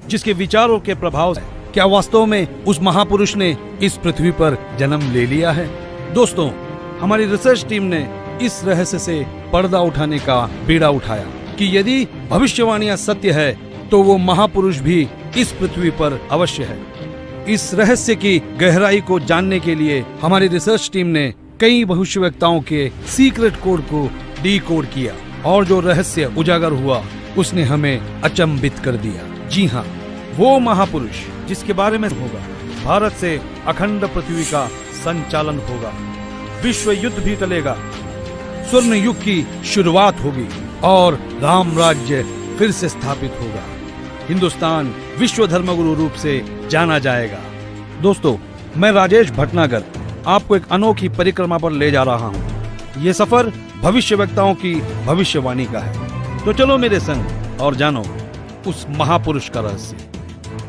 जिसके विचारों के प्रभाव से क्या वास्तव में उस महापुरुष ने इस पृथ्वी पर जन्म ले लिया है? दोस्तों, हमारी रिसर्च टीम ने इस रहस्य से पर्दा उठाने का बीड़ा उठाया कि यदि भविष्यवाणियां सत्य है तो वो महापुरुष भी इस पृथ्वी पर अवश्य है। इस रहस्य की गहराई को जानने के लिए हमारी रिसर्च टीम ने कई भविष्यवक्ताओं के सीक्रेट कोड को डीकोड किया और जो रहस्य उजागर हुआ उसने हमें अचंभित कर दिया। जी हाँ, वो महापुरुष जिसके बारे में होगा भारत से अखंड पृथ्वी का संचालन होगा, विश्व युद्ध भी टलेगा, स्वर्ण युग की शुरुआत होगी और राम राज्य फिर से स्थापित होगा। हिंदुस्तान विश्व धर्मगुरु रूप से जाना जाएगा। दोस्तों, मैं राजेश भटनागर आपको एक अनोखी परिक्रमा पर ले जा रहा हूँ। ये सफर भविष्यवक्ताओं की भविष्यवाणी का है। तो चलो मेरे संग और जानो उस महापुरुष का रहस्य।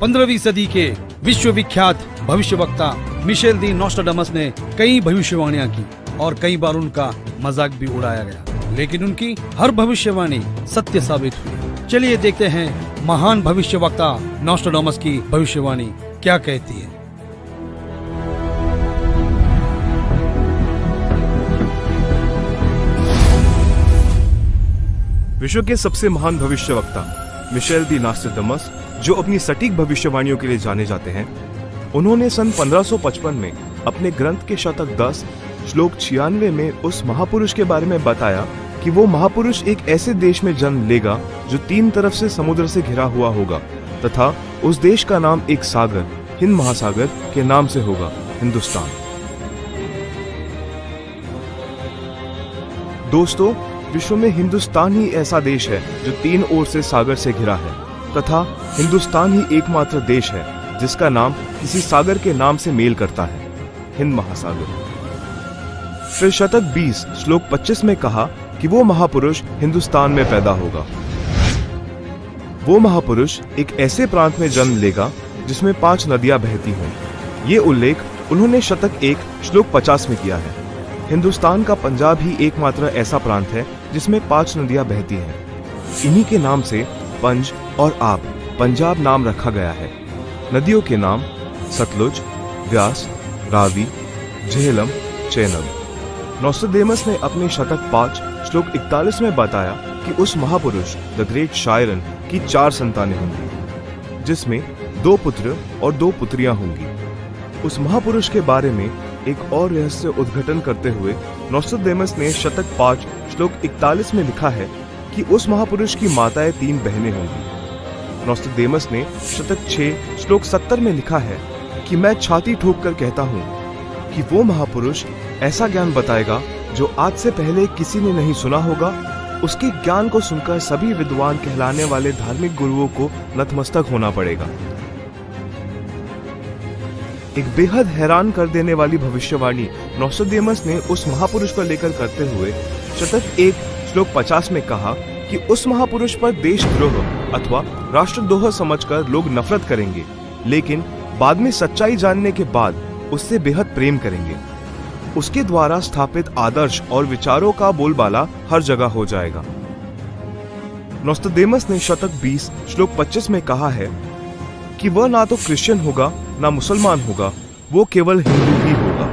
15वीं सदी के विश्वविख्यात भविष्यवक्ता मिशेल दी नोस्ट्राडामस ने कई भविष्यवाणियां की और कई बार उनका मजाक भी उड़ाया गया, लेकिन उनकी हर भविष्यवाणी सत्य साबित हुई। चलिए देखते हैं महान भविष्यवक्ता नोस्ट्राडामस की भविष्यवाणी क्या कहती है। विश्व के सबसे महान भविष्यवक्ता मिशेल दी नोस्ट्राडामस, जो अपनी सटीक भविष्यवाणियों के लिए जाने जाते हैं, उन्होंने सन 1555 में अपने ग्रंथ के शतक 10 श्लोक 96 में उस महापुरुष के बारे में बताया कि वो महापुरुष एक ऐसे देश में जन्म लेगा जो 3 तरफ से समुद्र से घिरा हुआ होगा तथा उस देश का नाम एक सागर, हिंद महासागर के नाम से होगा, हिंदुस्तान। दोस्तों, विश्व में हिंदुस्तान ही ऐसा देश है जो 3 ओर से सागर से घिरा है तथा हिंदुस्तान ही एकमात्र देश है जिसका नाम किसी सागर के नाम से मेल करता है, हिंद महासागर। फिर शतक 20 श्लोक 25 में कहा कि वो महापुरुष हिंदुस्तान में पैदा होगा। वो महापुरुष एक ऐसे प्रांत में जन्म लेगा जिसमें 5 नदियां बहती हों। ये उल्लेख उन्होंने शतक 1 श्लोक 50 में किया है। हिंदुस्तान का पंजाब ही एकमात्र ऐसा प्रांत है जिसमें 5 नदियां बहती हैं। इन्हीं के नाम से पंज और आब पंजाब नाम रखा गया है। नदियों के नाम सतलुज, व्यास, रावी, झेलम, चेनाब। नोस्ट्राडामस ने अपने शतक 5 श्लोक 41 में बताया कि उस महापुरुष द ग्रेट शायरन की 4 संतानें होंगी, जिसमें 2 पुत्र और 2 पुत्रियां होंगी। उस महापुरुष के बारे में एक और रहस्य उद्घाटन करते हुए नोस्ट्राडामस ने शतक 5 श्लोक 41 में लिखा है कि उस महापुरुष की माताएं 3 बहनें होंगी। नोस्ट्राडामस ने शतक 6 श्लोक 70 में लिखा है कि मैं छाती ठोक कर कहता हूँ कि वो महापुरुष ऐसा ज्ञान बताएगा जो आज से पहले किसी ने नहीं सुना होगा। उसके ज्ञान को सुनकर सभी विद्वान कहलाने वाले धार्मिक गुरुओं को नतमस्तक होना पड़ेगा। एक बेहद हैरान कर देने वाली भविष्यवाणी नोस्ट्राडामस ने उस महापुरुष पर लेकर करते हुए शतक 1 श्लोक 50 में कहा कि उस महापुरुष पर देशद्रोह अथवा राष्ट्रद्रोह समझकर लोग नफरत करेंगे, लेकिन बाद में सच्चाई जानने के बाद उससे बेहद प्रेम करेंगे। उसके द्वारा स्थापित आदर्श और विचारों का बोलबाला हर जगह हो जाएगा। नोस्ट्राडामस ने शतक 20 श्लोक 25 में कहा है कि वह ना तो क्रिश्चियन होगा ना मुसलमान होगा, वो केवल हिंदू ही होगा।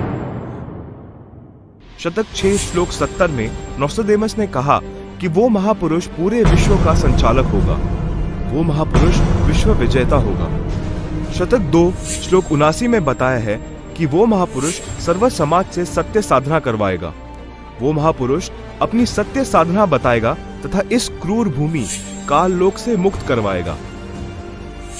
शतक 6 श्लोक 70 में नोस्ट्राडामस ने कहा कि वो महापुरुष पूरे विश्व का संचालक होगा, वो महापुरुष विश्व विजेता होगा। शतक 2 श्लोक 79 में बताया है कि वो महापुरुष सर्व समाज से सत्य साधना करवाएगा। वो महापुरुष अपनी सत्य साधना बताएगा तथा इस क्रूर भूमि काल लोक से मुक्त करवाएगा।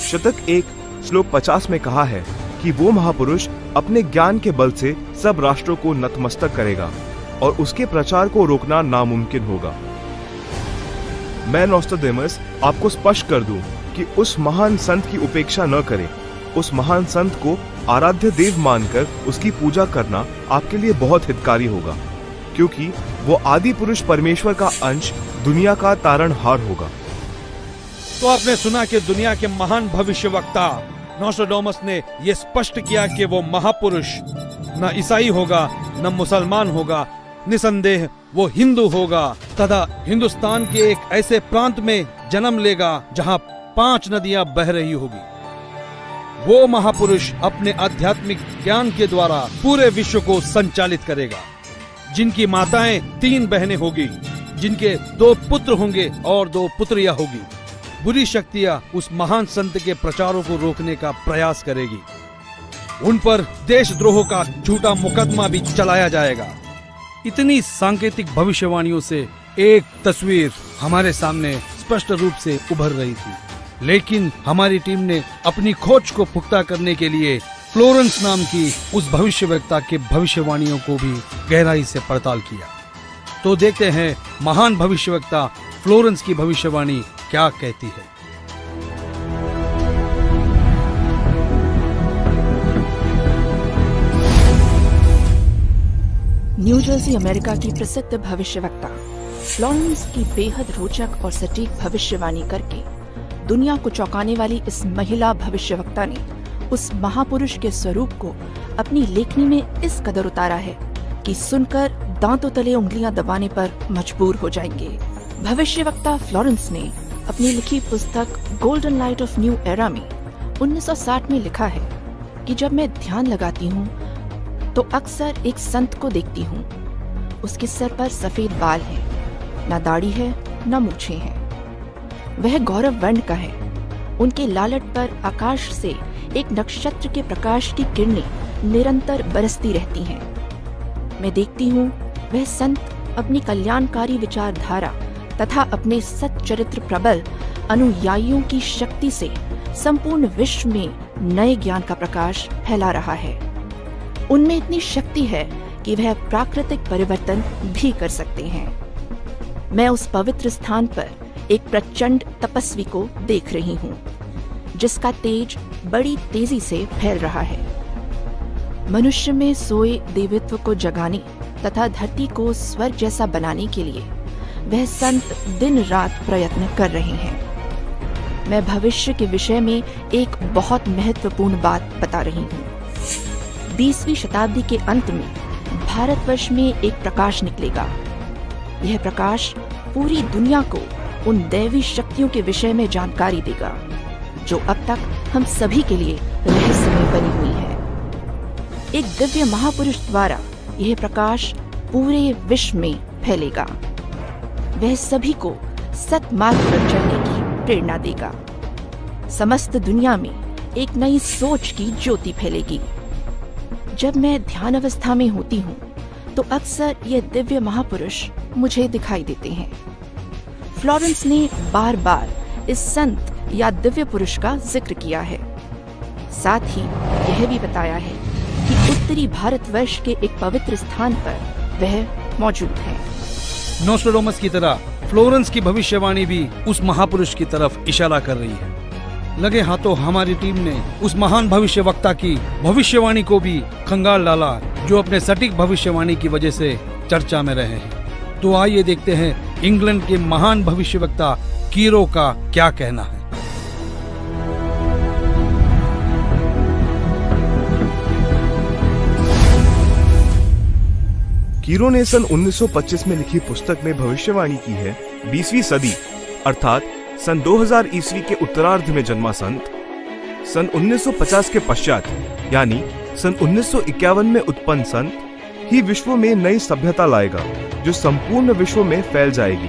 शतक 1 श्लोक 50 में कहा है कि वो महापुरुष अपने ज्ञान के बल से सब राष्ट्रों को नतमस्तक करेगा और उसके प्रचार को रोकना नामुमकिन होगा। मैं नोस्ट्राडामस आपको स्पष्ट कर दूं कि उस महान संत की उपेक्षा न करें। उस महान संत को आराध्य देव मानकर उसकी पूजा करना आपके लिए बहुत हितकारी होगा, क्योंकि वो आदि पुरुष परमेश्वर का अंश, दुनिया का तारणहार होगा। तो आपने सुना कि दुनिया के महान भविष्यवक्ता नोस्ट्राडामस ने यह स्पष्ट किया कि वो महापुरुष न ईसाई होगा न मुसलमान होगा, निसंदेह वो हिंदू होगा तथा हिंदुस्तान के एक ऐसे प्रांत में जन्म लेगा जहां 5 नदियां बह रही होगी। वो महापुरुष अपने आध्यात्मिक ज्ञान के द्वारा पूरे विश्व को संचालित करेगा, जिनकी माताएं 3 बहनें होगी, जिनके 2 पुत्र होंगे और 2 पुत्रियां होगी। बुरी शक्तियां उस महान संत के प्रचारों को रोकने का प्रयास करेगी। उन पर देशद्रोह का झूठा मुकदमा भी चलाया जाएगा। इतनी सांकेतिक भविष्यवाणियों से एक तस्वीर हमारे सामने स्पष्ट रूप से उभर रही थी, लेकिन हमारी टीम ने अपनी खोज को पुख्ता करने के लिए फ्लोरेंस नाम की उस भविष्यवक्ता के भविष्यवाणियों को भी गहराई से पड़ताल किया। तो देखते हैं महान भविष्यवक्ता फ्लोरेंस की भविष्यवाणी क्या कहती है। न्यू जर्सी अमेरिका की प्रसिद्ध भविष्यवक्ता फ्लोरेंस की बेहद रोचक और सटीक भविष्यवाणी करके दुनिया को चौंकाने वाली इस महिला भविष्यवक्ता ने उस महापुरुष के स्वरूप को अपनी लेखनी में इस कदर उतारा है कि सुनकर दांतों तले उंगलियां दबाने पर मजबूर हो जाएंगे। भविष्यवक्ता फ्लोरेंस ने अपनी लिखी पुस्तक golden light of new era में 1960 में लिखा है कि जब मैं ध्यान लगाती हूँ तो अक्सर एक संत को देखती हूँ। उसके सर पर सफेद बाल हैं, ना दाढ़ी है ना मूछें हैं। वह गौरव वर्ण का है। उनके लालट पर आकाश से एक नक्षत्र के प्रकाश की किरणें निरंतर बरसती रहती हैं। मैं देखती हूँ वह संत अपनी कल्याणकारी विचारधारा तथा अपने सच्चरित्र प्रबल अनुयायियों की शक्ति से संपूर्ण विश्व में नए ज्ञान का प्रकाश फैला रहा है। उनमें इतनी शक्ति है कि वह प्राकृतिक परिवर्तन भी कर सकते हैं। मैं उस पवित्र स्थान पर एक प्रचंड तपस्वी को देख रही हूँ, जिसका तेज बड़ी तेजी से फैल रहा है। मनुष्य में सोए देवत्व को जगाने तथा धरती को स्वर्ग जैसा बनाने के लिए वह संत दिन रात प्रयत्न कर रहे हैं। मैं भविष्य के विषय में एक बहुत महत्वपूर्ण बात बता रही हूँ। 20वीं शताब्दी के अंत में भारतवर्ष में एक प्रकाश निकलेगा। यह प्रकाश पूरी दुनिया को उन दैवी शक्तियों के विषय में जानकारी देगा जो अब तक हम सभी के लिए रहस्यमय बनी हुई है। एक दिव्य महापुरुष द्वारा यह प्रकाश पूरे विश्व में फैलेगा। वह सभी को सत्मार्ग पर चलने की प्रेरणा देगा। समस्त दुनिया में एक नई सोच की ज्योति फैलेगी। जब मैं ध्यान अवस्था में होती हूँ तो अक्सर ये दिव्य महापुरुष मुझे दिखाई देते हैं। फ्लोरेंस ने बार बार इस संत या दिव्य पुरुष का जिक्र किया है। साथ ही यह भी बताया है कि उत्तरी भारतवर्ष के एक पवित्र स्थान पर वह मौजूद है। नोस्ट्राडामस की तरह फ्लोरेंस की भविष्यवाणी भी उस महापुरुष की तरफ इशारा कर रही है। लगे हाथों हमारी टीम ने उस महान भविष्यवक्ता की भविष्यवाणी को भी खंगाल डाला, जो अपने सटीक भविष्यवाणी की वजह से चर्चा में रहे हैं। तो आइए देखते हैं इंग्लैंड के महान भविष्यवक्ता कीरो का क्या कहना है। कीरो ने सन 1925 में लिखी पुस्तक में भविष्यवाणी की है 20वीं सदी अर्थात सन 2000 ईस्वी के उत्तरार्ध में जन्मा संत सन 1950 के पश्चात यानी सन 1951 में उत्पन्न संत ही विश्व में नई सभ्यता लाएगा जो संपूर्ण विश्व में फैल जाएगी।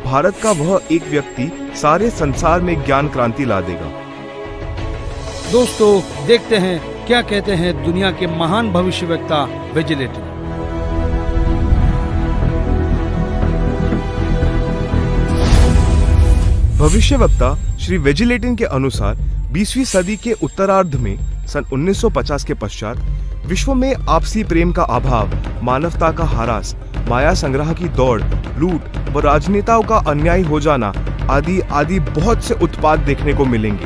भारत का वह एक व्यक्ति सारे संसार में ज्ञान क्रांति ला देगा। दोस्तों देखते हैं क्या कहते हैं दुनिया के महान भविष्यवक्ता वेजिलेटन। भविष्यवक्ता श्री वेजिलेटन के अनुसार 20वीं सदी के उत्तरार्ध में सन 1950 के पश्चात विश्व में आपसी प्रेम का अभाव, मानवता का ह्रास, माया संग्रह की दौड़, लूट व राजनेताओं का अन्याय हो जाना आदि आदि बहुत से उत्पाद देखने को मिलेंगे।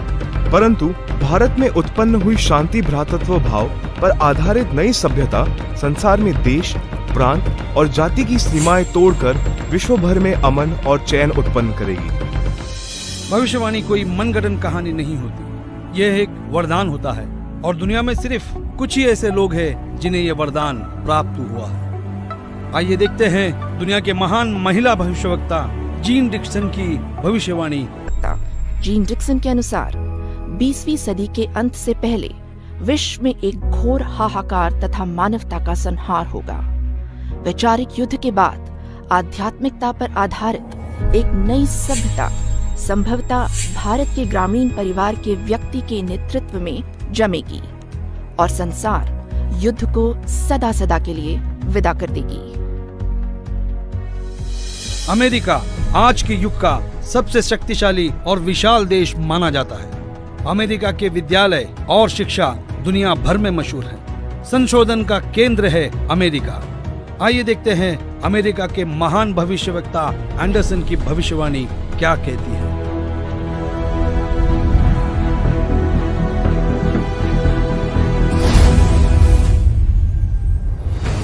परंतु भारत में उत्पन्न हुई शांति भ्रातृत्व भाव पर आधारित नई सभ्यता संसार में देश, प्रांत और जाति की सीमाएं तोड़कर विश्व भर में अमन और चैन उत्पन्न करेगी। भविष्यवाणी कोई मनगढ़ंत कहानी नहीं होती, यह एक वरदान होता है और दुनिया में सिर्फ कुछ ही ऐसे लोग हैं जिन्हें यह वरदान प्राप्त हुआ है। आइए देखते हैं दुनिया के महान महिला भविष्यवक्ता जीन डिक्सन की भविष्यवाणी। जीन डिक्सन के अनुसार 20वीं सदी के अंत से पहले विश्व में एक घोर हाहाकार तथा मानवता का संहार होगा। वैचारिक युद्ध के बाद आध्यात्मिकता पर आधारित एक नई सभ्यता संभवतः भारत के ग्रामीण परिवार के व्यक्ति के नेतृत्व में जमेगी और संसार युद्ध को सदा सदा के लिए विदा कर देगी। अमेरिका आज के युग का सबसे शक्तिशाली और विशाल देश माना जाता है। अमेरिका के विद्यालय और शिक्षा दुनिया भर में मशहूर है। संशोधन का केंद्र है अमेरिका। आइए देखते हैं अमेरिका के महान भविष्यवक्ता एंडरसन की भविष्यवाणी क्या कहती है।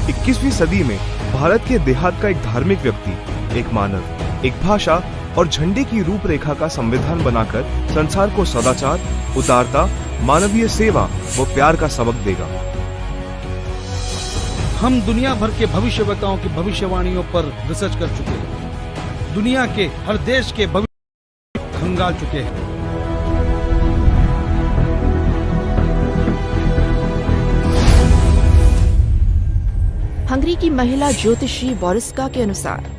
21वीं सदी में भारत के देहात का एक धार्मिक व्यक्ति, एक मानव, एक भाषा और झंडे की रूपरेखा का संविधान बनाकर संसार को सदाचार, उदारता, मानवीय सेवा व प्यार का सबक देगा। हम दुनिया भर के भविष्यवक्ताओं की भविष्यवाणियों पर रिसर्च कर चुके हैं। दुनिया के हर देश के भविष्य खंगाल चुके हैं। हंगरी की महिला ज्योतिषी बोरिस्का के अनुसार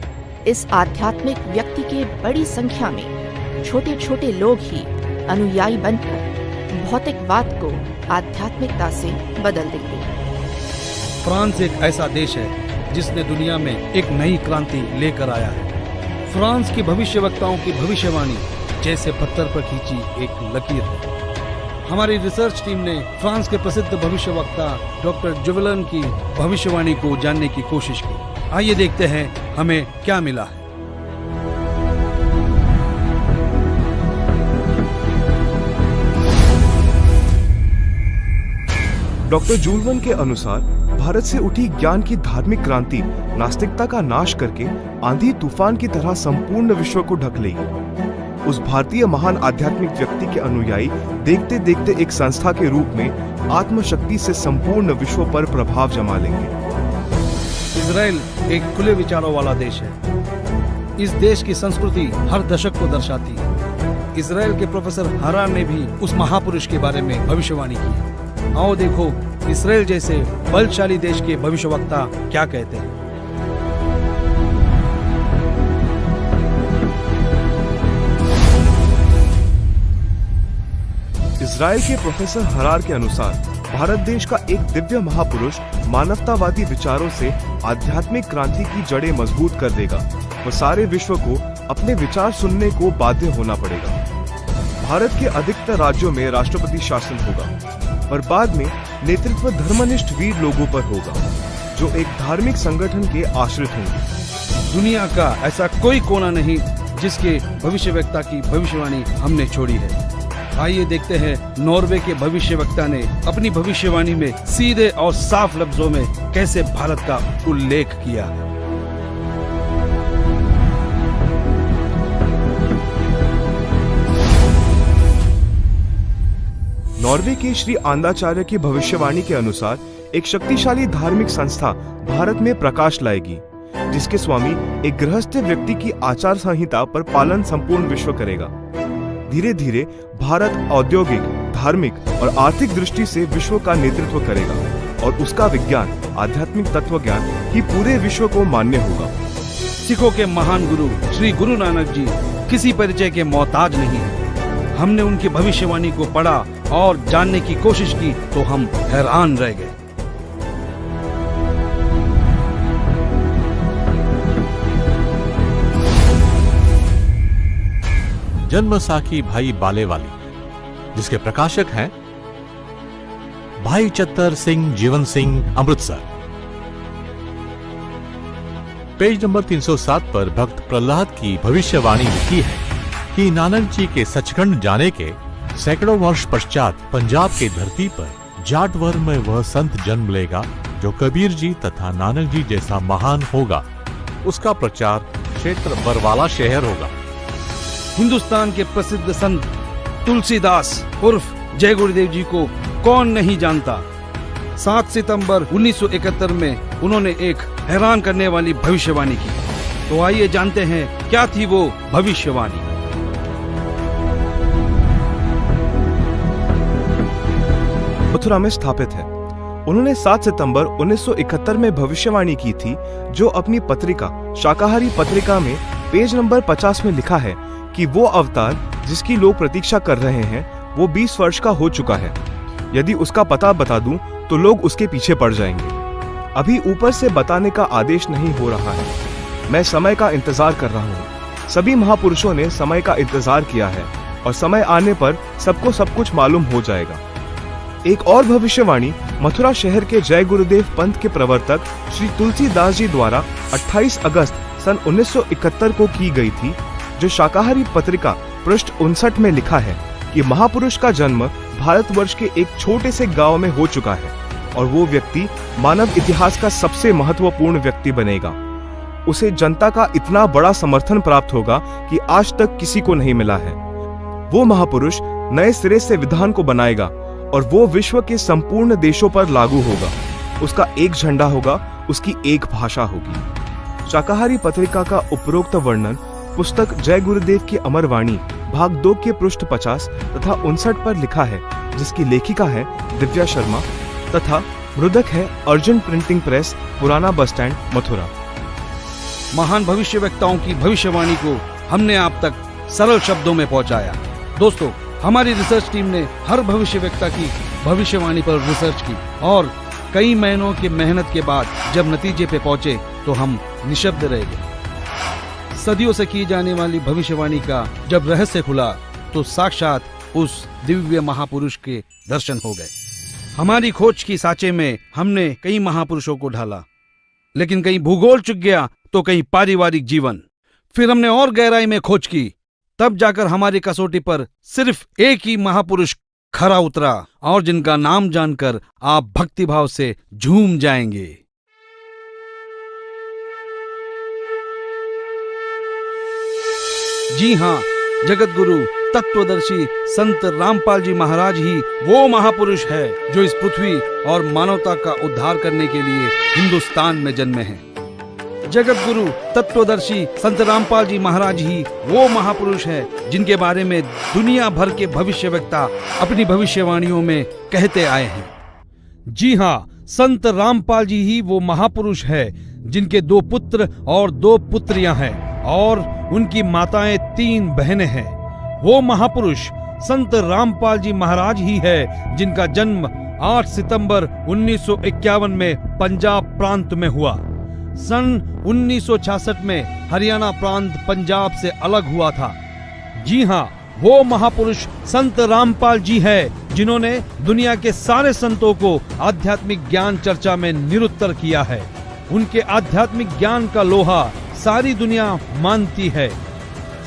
इस आध्यात्मिक व्यक्ति के बड़ी संख्या में छोटे छोटे लोग ही अनुयायी बनकर भौतिकवाद को आध्यात्मिकता से बदल देंगे। फ्रांस एक ऐसा देश है जिसने दुनिया में एक नई क्रांति लेकर आया है। फ्रांस की भविष्यवक्ताओं की भविष्यवाणी जैसे पत्थर पर खींची एक लकीर है। हमारी रिसर्च टीम ने फ्रांस के प्रसिद्ध भविष्यवक्ता डॉक्टर जुवेलन की भविष्यवाणी को जानने की कोशिश की। आइए देखते हैं हमें क्या मिला है। डॉक्टर जुवेलन के अनुसार भारत से उठी ज्ञान की धार्मिक क्रांति नास्तिकता का नाश करके आंधी तूफान की तरह संपूर्ण विश्व को ढक लेगी। उस भारतीय महान आध्यात्मिक व्यक्ति के अनुयायी देखते देखते एक संस्था के रूप में आत्मशक्ति से संपूर्ण विश्व पर प्रभाव जमा लेंगे। इजराइल एक खुले विचारों वाला देश है। इस देश की संस्कृति हर दशक को दर्शाती है। इजराइल के प्रोफेसर हरार ने भी उस महापुरुष के बारे में भविष्यवाणी की। आओ देखो इजराइल जैसे बलशाली देश के भविष्यवक्ता क्या कहते हैं। इजराइल के प्रोफेसर हरार के अनुसार भारत देश का एक दिव्य महापुरुष मानवतावादी विचारों से आध्यात्मिक क्रांति की जड़ें मजबूत कर देगा और सारे विश्व को अपने विचार सुनने को बाध्य होना पड़ेगा। भारत के अधिकतर राज्यों में राष्ट्रपति शासन होगा और बाद में नेतृत्व धर्मनिष्ठ वीर लोगों पर होगा जो एक धार्मिक संगठन के आश्रित होंगे। दुनिया का ऐसा कोई कोना नहीं जिसके भविष्यवक्ता की भविष्यवाणी हमने छोड़ी है। आइए देखते हैं नॉर्वे के भविष्यवक्ता ने अपनी भविष्यवाणी में सीधे और साफ लफ्जों में कैसे भारत का उल्लेख किया। नॉर्वे के श्री आंदाचार्य की भविष्यवाणी के अनुसार एक शक्तिशाली धार्मिक संस्था भारत में प्रकाश लाएगी जिसके स्वामी एक गृहस्थ व्यक्ति की आचार संहिता पर पालन संपूर्ण विश्व करेगा। धीरे धीरे भारत औद्योगिक, धार्मिक और आर्थिक दृष्टि से विश्व का नेतृत्व करेगा और उसका विज्ञान, आध्यात्मिक तत्व ज्ञान ही पूरे विश्व को मान्य होगा। सिखों के महान गुरु श्री गुरु नानक जी किसी परिचय के मोहताज नहीं है। हमने उनकी भविष्यवाणी को पढ़ा और जानने की कोशिश की तो हम हैरान रह गए। जन्मसाखी भाई बालेवाली, जिसके प्रकाशक हैं भाई चत्तर सिंह जीवन सिंह, अमृतसर। पेज नंबर 307 पर भक्त प्रहलाद की भविष्यवाणी लिखी है कि नानक जी के सचखंड जाने के सैकड़ों वर्ष पश्चात पंजाब की धरती पर जाट वर्ग में वह संत जन्म लेगा जो कबीर जी तथा नानक जी जैसा महान होगा। उसका प्रचार क्षेत्र बरवाला शहर होगा। हिंदुस्तान के प्रसिद्ध संत तुलसीदास उर्फ जय गुरुदेव जी को कौन नहीं जानता। 7 सितंबर 1971 में उन्होंने एक हैरान करने वाली भविष्यवाणी की। तो आइए जानते हैं क्या थी वो भविष्यवाणी। मथुरा में स्थापित है। उन्होंने 7 सितंबर 1971 में भविष्यवाणी की थी, जो अपनी पत्रिका शाकाहारी पत्रिका में पेज नंबर 50 में लिखा है कि वो अवतार जिसकी लोग प्रतीक्षा कर रहे हैं वो 20 वर्ष का हो चुका है। यदि उसका पता बता दूं तो लोग उसके पीछे पड़ जाएंगे। अभी ऊपर से बताने का आदेश नहीं हो रहा है। मैं समय का इंतजार कर रहा हूँ। सभी महापुरुषों ने समय का इंतजार किया है और समय आने पर सबको सब कुछ मालूम हो जाएगा। एक और भविष्यवाणी मथुरा शहर के जय गुरुदेव पंथ के प्रवर्तक श्री तुलसीदास जी द्वारा 28 अगस्त सन 1971 को की गई थी, जो शाकाहारी पत्रिका पृष्ठ 59 में लिखा है कि महापुरुष का जन्म भारतवर्ष के एक छोटे से गांव में हो चुका है और वो व्यक्ति मानव इतिहास का सबसे महत्वपूर्ण व्यक्ति बनेगा। उसे जनता का इतना बड़ा समर्थन प्राप्त होगा कि आज तक किसी को नहीं मिला है। वो महापुरुष नए सिरे से विधान को बनाएगा और वो विश्व के संपूर्ण देशों पर लागू होगा। उसका एक झंडा होगा, उसकी एक भाषा होगी। शाकाहारी पत्रिका का उपरोक्त वर्णन पुस्तक जय गुरुदेव की अमर वाणी भाग 2 के पृष्ठ 50 तथा 59 पर लिखा है, जिसकी लेखिका है दिव्या शर्मा तथा मृदक है अर्जुन प्रिंटिंग प्रेस, पुराना बस स्टैंड, मथुरा। महान भविष्यवक्ताओं की भविष्यवाणी को हमने आप तक सरल शब्दों में पहुंचाया। दोस्तों, हमारी रिसर्च टीम ने हर भविष्यवक्ता की भविष्यवाणी पर रिसर्च की और कई महीनों की मेहनत के बाद जब नतीजे पे पहुंचे तो हम निशब्द रह गए। सदियों से की जाने वाली भविष्यवाणी का जब रहस्य खुला तो साक्षात उस दिव्य महापुरुष के दर्शन हो गए। हमारी खोज की सांचे में हमने कई महापुरुषों को ढाला, लेकिन कहीं भूगोल चुक गया तो कहीं पारिवारिक जीवन। फिर हमने और गहराई में खोज की, तब जाकर हमारी कसौटी पर सिर्फ एक ही महापुरुष खरा उतरा और जिनका नाम जानकर आप भक्तिभाव से झूम जाएंगे। जी हाँ, जगत गुरु तत्वदर्शी संत रामपाल जी महाराज ही वो महापुरुष है जो इस पृथ्वी और मानवता का उद्धार करने के लिए हिंदुस्तान में जन्मे हैं। जगत गुरु तत्वदर्शी संत रामपाल जी महाराज ही वो महापुरुष है जिनके बारे में दुनिया भर के भविष्यवक्ता अपनी भविष्यवाणियों में कहते आए हैं। जी हाँ, संत रामपाल जी ही वो महापुरुष है जिनके 2 पुत्र और 2 पुत्रियां हैं और उनकी माताएं 3 बहनें हैं। वो महापुरुष संत रामपाल जी महाराज ही है जिनका जन्म 8 सितंबर 1951 में पंजाब प्रांत में हुआ। सन 1966 में हरियाणा प्रांत पंजाब से अलग हुआ था। जी हाँ, वो महापुरुष संत रामपाल जी है जिन्होंने दुनिया के सारे संतों को आध्यात्मिक ज्ञान चर्चा में निरुत्तर किया है। उनके आध्यात्मिक ज्ञान का लोहा सारी दुनिया मानती है।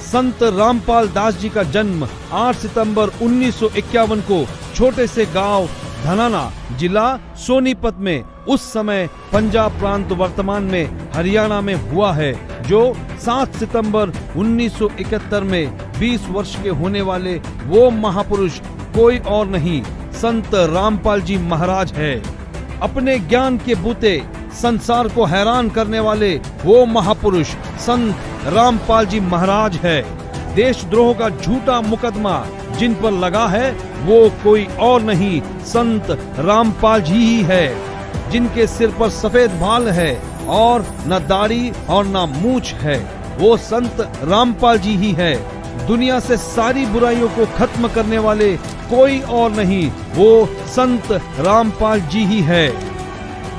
संत रामपाल दास जी का जन्म 8 सितंबर 1951 को छोटे से गांव धनाना, जिला सोनीपत में, उस समय पंजाब प्रांत वर्तमान में हरियाणा में हुआ है, जो 7 सितंबर 1971 में 20 वर्ष के होने वाले वो महापुरुष कोई और नहीं, संत रामपाल जी महाराज है। अपने ज्ञान के बूते संसार को हैरान करने वाले वो महापुरुष संत रामपाल जी महाराज है। देशद्रोह का झूठा मुकदमा जिन पर लगा है वो कोई और नहीं, संत रामपाल जी ही है। जिनके सिर पर सफेद बाल है और न दाढ़ी और न मूछ है, वो संत रामपाल जी ही है। दुनिया से सारी बुराइयों को खत्म करने वाले कोई और नहीं, वो संत रामपाल जी ही है।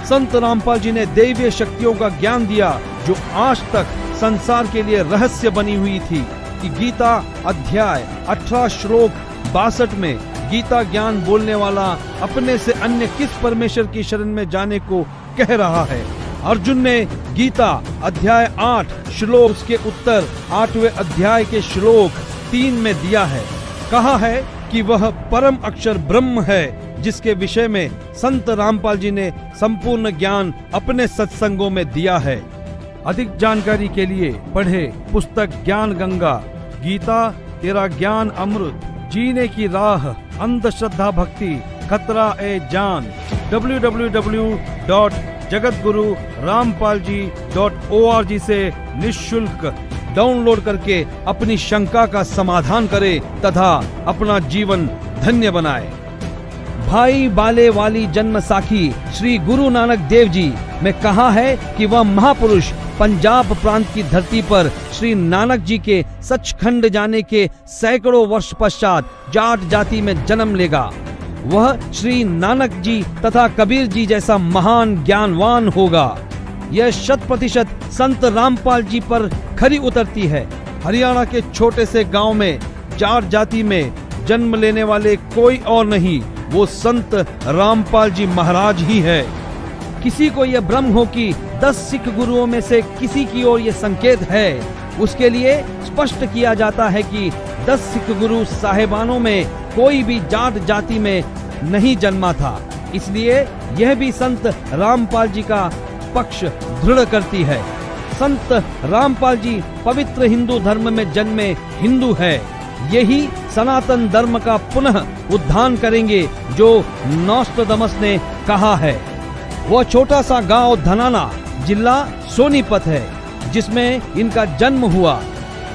संत रामपाल जी ने दैवीय शक्तियों का ज्ञान दिया जो आज तक संसार के लिए रहस्य बनी हुई थी कि गीता अध्याय 18 श्लोक 62 में गीता ज्ञान बोलने वाला अपने से अन्य किस परमेश्वर की शरण में जाने को कह रहा है। अर्जुन ने गीता अध्याय 8 श्लोक के उत्तर 8वें अध्याय के श्लोक 3 में दिया है। कहा है कि वह परम अक्षर ब्रह्म है, जिसके विषय में संत रामपाल जी ने संपूर्ण ज्ञान अपने सत्संगों में दिया है। अधिक जानकारी के लिए पढ़े पुस्तक ज्ञान गंगा, गीता तेरा ज्ञान अमृत, जीने की राह, अंधश्रद्धा भक्ति, खतरा ए जान। www.jagatgururampalji.org से निःशुल्क डाउनलोड करके अपनी शंका का समाधान करें तथा अपना जीवन धन्य बनाएं। भाई बाले वाली जन्म साखी श्री गुरु नानक देव जी में कहा है कि वह महापुरुष पंजाब प्रांत की धरती पर श्री नानक जी के सचखंड जाने के सैकड़ों वर्ष पश्चात जाट जाति में जन्म लेगा। वह श्री नानक जी तथा कबीर जी जैसा महान ज्ञानवान होगा। यह 100% संत रामपाल जी पर खरी उतरती है। हरियाणा के छोटे से गांव में जाट जाति में जन्म लेने वाले कोई और नहीं, वो संत रामपाल जी महाराज ही है। किसी को यह भ्रम हो कि 10 सिख गुरुओं में से किसी की ओर यह संकेत है, उसके लिए स्पष्ट किया जाता है कि 10 सिख गुरु साहेबानों में कोई भी जाट जाति में नहीं जन्मा था। इसलिए यह भी संत रामपाल जी का पक्ष दृढ़ करती है। संत रामपाल जी पवित्र हिंदू धर्म में जन्मे हिंदू है। यही सनातन धर्म का पुनः उद्धार करेंगे जो नोस्ट्राडामस ने कहा है। वह छोटा सा गांव धनाना जिला सोनीपत है जिसमें इनका जन्म हुआ।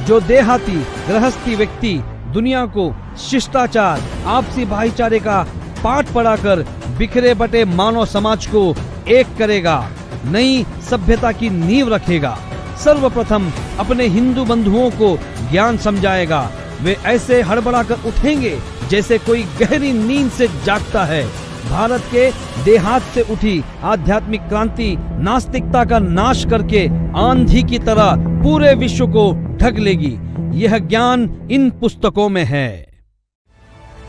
जो देहाती गृहस्थी व्यक्ति दुनिया को शिष्टाचार, आपसी भाईचारे का पाठ पढ़ाकर बिखरे बटे मानव समाज को एक करेगा, नई सभ्यता की नींव रखेगा। सर्वप्रथम अपने हिंदू बंधुओं को ज्ञान समझाएगा। वे ऐसे हड़बड़ाकर उठेंगे जैसे कोई गहरी नींद से जागता है। भारत के देहात से उठी आध्यात्मिक क्रांति नास्तिकता का नाश करके आंधी की तरह पूरे विश्व को ढक लेगी। यह ज्ञान इन पुस्तकों में है।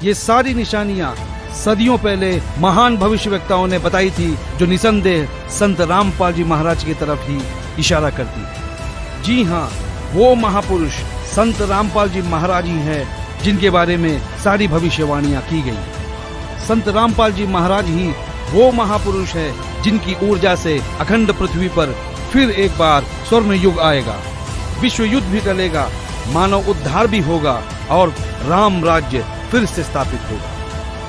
ये सारी निशानियां सदियों पहले महान भविष्यवक्ताओं ने बताई थी, जो निसंदेह संत रामपाल जी महाराज की तरफ ही इशारा करती है। जी हाँ, वो महापुरुष संत रामपाल जी महाराज ही हैं जिनके बारे में सारी भविष्यवाणियां की गई। संत रामपाल जी महाराज ही वो महापुरुष है जिनकी ऊर्जा से अखंड पृथ्वी पर फिर एक बार स्वर्ण युग आएगा, विश्व युद्ध भी टलेगा, मानव उद्धार भी होगा और राम राज्य फिर से स्थापित होगा।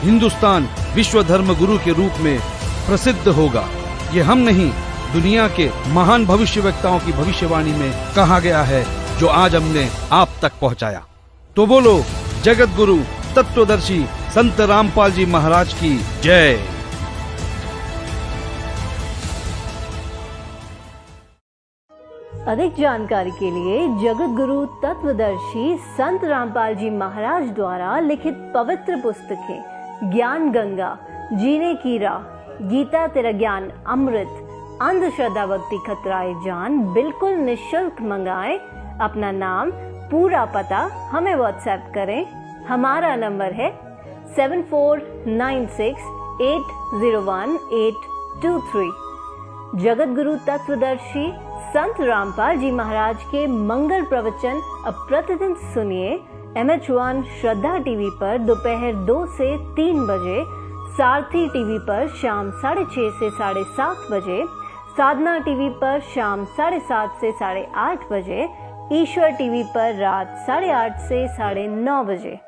हिंदुस्तान विश्व धर्म गुरु के रूप में प्रसिद्ध होगा। ये हम नहीं, दुनिया के महान भविष्यवक्ताओं की भविष्यवाणी में कहा गया है, जो आज हमने आप तक पहुंचाया। तो बोलो जगत गुरु तत्वदर्शी संत रामपाल जी महाराज की जय। अधिक जानकारी के लिए जगत गुरु तत्वदर्शी संत रामपाल जी महाराज द्वारा लिखित पवित्र पुस्तकें ज्ञान गंगा, जीने की राह, गीता तेरा ज्ञान अमृत, अंधश्रद्धा भक्ति खतराए जान बिल्कुल निःशुल्क मंगाएं। अपना नाम, पूरा पता हमें व्हाट्सएप करें। हमारा नंबर है 7496801823। जगत गुरु तत्वदर्शी संत रामपाल जी महाराज के मंगल प्रवचन अब प्रतिदिन सुनिए MH1 श्रद्धा टीवी पर दोपहर 2 से 3 बजे, सारथी टीवी पर शाम 6:30 से 7:30 बजे, साधना टीवी पर शाम 7:30 से 8:30 बजे, ईश्वर टीवी पर रात 8:30 से 9:30 बजे।